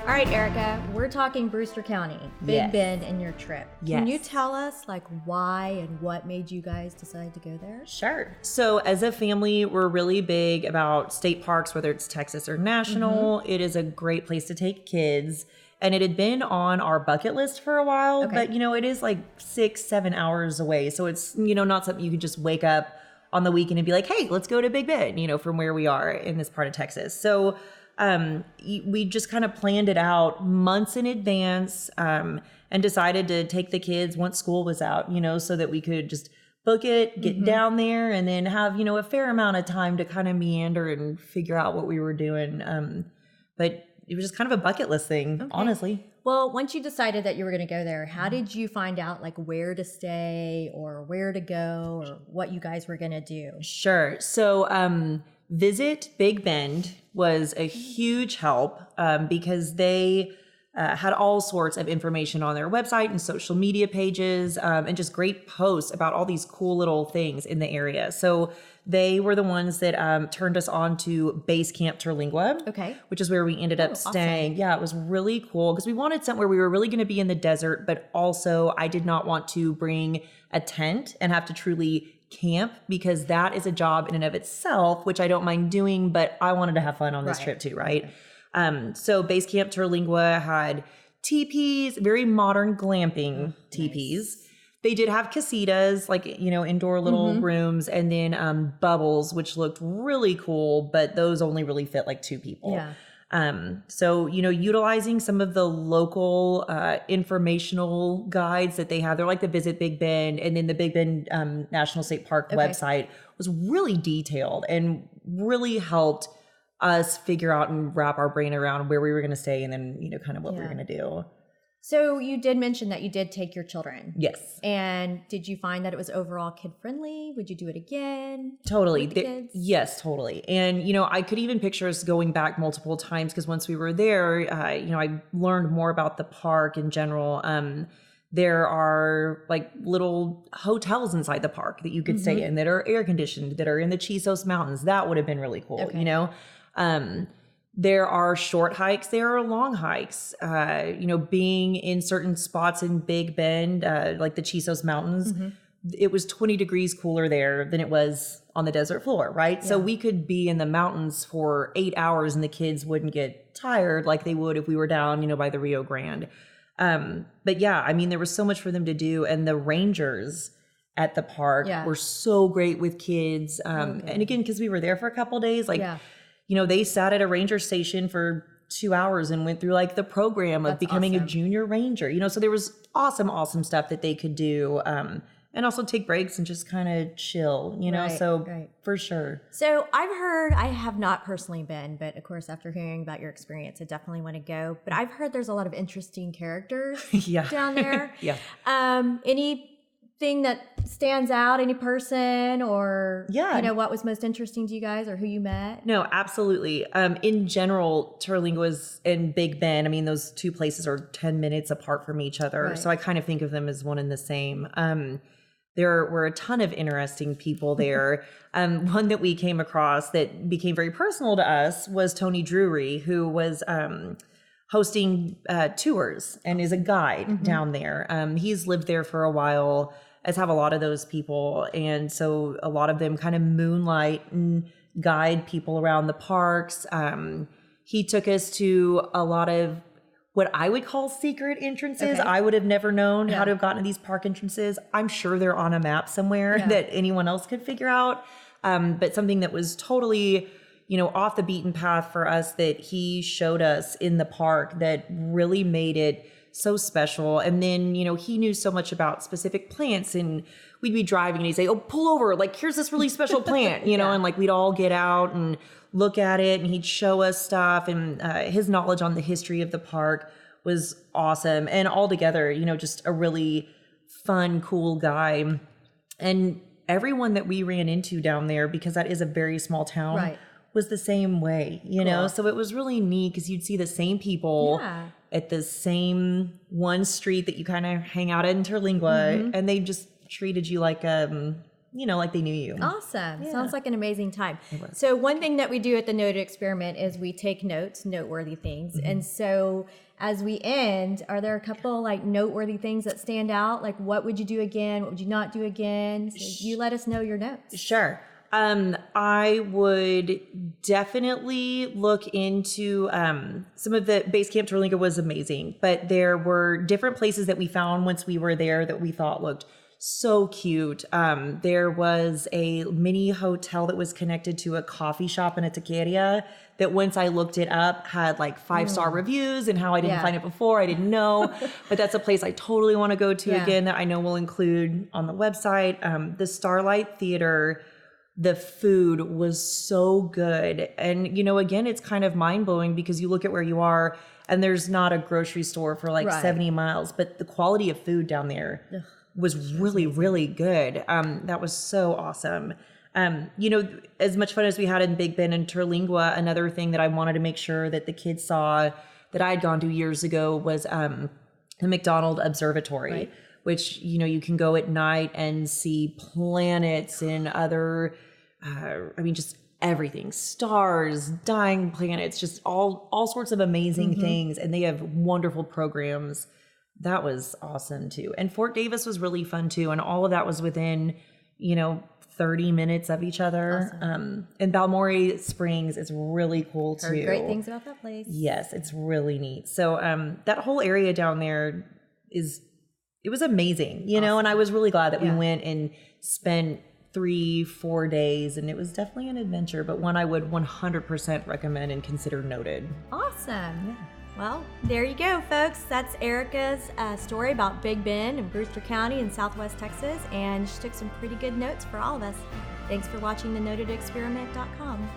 All right, Erica, we're talking Brewster County, Big Bend, and your trip. Yes. Can you tell us like why and what made you guys decide to go there? Sure. So as a family, we're really big about state parks, whether it's Texas or national. It is a great place to take kids. And it had been on our bucket list for a while, but it is like 6-7 hours away. So it's, not something you can just wake up on the weekend and be like, hey, let's go to Big Bend, from where we are in this part of Texas. So we just kind of planned it out months in advance and decided to take the kids once school was out, so that we could just book it, get down there, and then have, a fair amount of time to kind of meander and figure out what we were doing. But it was just kind of a bucket list thing, honestly. Well, once you decided that you were going to go there, how did you find out like where to stay or where to go or what you guys were going to do? Sure. So Visit Big Bend was a huge help because they had all sorts of information on their website and social media pages and just great posts about all these cool little things in the area. So they were the ones that turned us on to Basecamp Terlingua, which is where we ended up staying. Awesome. Yeah, it was really cool because we wanted something where we were really going to be in the desert, but also I did not want to bring a tent and have to truly camp because that is a job in and of itself, which I don't mind doing, but I wanted to have fun on this trip too, right? So Basecamp Terlingua had teepees, very modern glamping teepees. Nice. They did have casitas, like, indoor little rooms, and then bubbles, which looked really cool, but those only really fit like 2 people. Yeah. So, utilizing some of the local informational guides that they have, they're like the Visit Big Bend, and then the Big Bend National State Park website was really detailed and really helped us figure out and wrap our brain around where we were going to stay and then, kind of what we were going to do. So you did mention that you did take your children. Yes. And did you find that it was overall kid friendly? Would you do it again? Totally. With the kids? Yes, totally. And, I could even picture us going back multiple times because once we were there, I learned more about the park in general. There are like little hotels inside the park that you could stay in that are air conditioned, that are in the Chisos Mountains. That would have been really cool, There are short hikes, there are long hikes, being in certain spots in Big Bend, like the Chisos Mountains, it was 20 degrees cooler there than it was on the desert floor, right? Yeah. So we could be in the mountains for 8 hours and the kids wouldn't get tired like they would if we were down, by the Rio Grande. But yeah, there was so much for them to do. And the rangers at the park were so great with kids. And again, because we were there for a couple of days, they sat at a ranger station for 2 hours and went through like the program of becoming a junior ranger, so there was awesome stuff that they could do. And also take breaks and just kind of chill, for sure. So I've heard, I have not personally been, but of course, after hearing about your experience, I definitely want to go. But I've heard there's a lot of interesting characters down there. Anything that stands out, any person or, what was most interesting to you guys or who you met? No, absolutely. In general, Terlingua's and Big Bend, those 2 places are 10 minutes apart from each other. Right. So I kind of think of them as one and the same. There were a ton of interesting people there. One that we came across that became very personal to us was Tony Drury, who was hosting tours and is a guide down there. He's lived there for a while, as have a lot of those people. And so a lot of them kind of moonlight and guide people around the parks. He took us to a lot of what I would call secret entrances. I would have never known how to have gotten to these park entrances. I'm sure they're on a map somewhere that anyone else could figure out. But something that was totally, off the beaten path for us that he showed us in the park that really made it so special. And then, he knew so much about specific plants and we'd be driving and he'd say, oh, pull over. Like, here's this really special plant, and like we'd all get out and look at it and he'd show us stuff. And his knowledge on the history of the park was awesome. And altogether, just a really fun, cool guy. And everyone that we ran into down there, because that is a very small town, was the same way, know? So it was really neat because you'd see the same people at the same one street that you kind of hang out in Terlingua, and they just treated you like like they knew you. Awesome. Yeah. Sounds like an amazing time. So one thing that we do at the Noted Experiment is we take notes, noteworthy things. Mm-hmm. And so as we end, are there a couple like noteworthy things that stand out? Like what would you do again? What would you not do again? So you let us know your notes. Sure. I would definitely look into some of the Basecamp Terlingua was amazing, but there were different places that we found once we were there that we thought looked so cute. There was a mini hotel that was connected to a coffee shop in a taqueria that once I looked it up had like 5-star reviews, and how I didn't find it before, I didn't know. But that's a place I totally want to go to again that I know we'll include on the website. The Starlight Theater, the food was so good. And, again, it's kind of mind-blowing because you look at where you are and there's not a grocery store for like 70 miles, but the quality of food down there was really, really good. That was so awesome. As much fun as we had in Big Bend and Terlingua, another thing that I wanted to make sure that the kids saw that I had gone to years ago was the McDonald Observatory, which, you can go at night and see planets and other, just everything, stars, dying planets, just all sorts of amazing things. And they have wonderful programs. That was awesome too. And Fort Davis was really fun too. And all of that was within, 30 minutes of each other. Awesome. And Balmorhea Springs is really cool too. Heard great things about that place. Yes, it's really neat. So that whole area down there it was amazing, awesome. And I was really glad that we went and spent 3-4 days, and it was definitely an adventure, but one I would 100% recommend and consider noted. Awesome. Yeah. Well, there you go, folks. That's Erica's story about Big Bend and Brewster County in Southwest Texas, and she took some pretty good notes for all of us. Thanks for watching thenotedexperiment.com.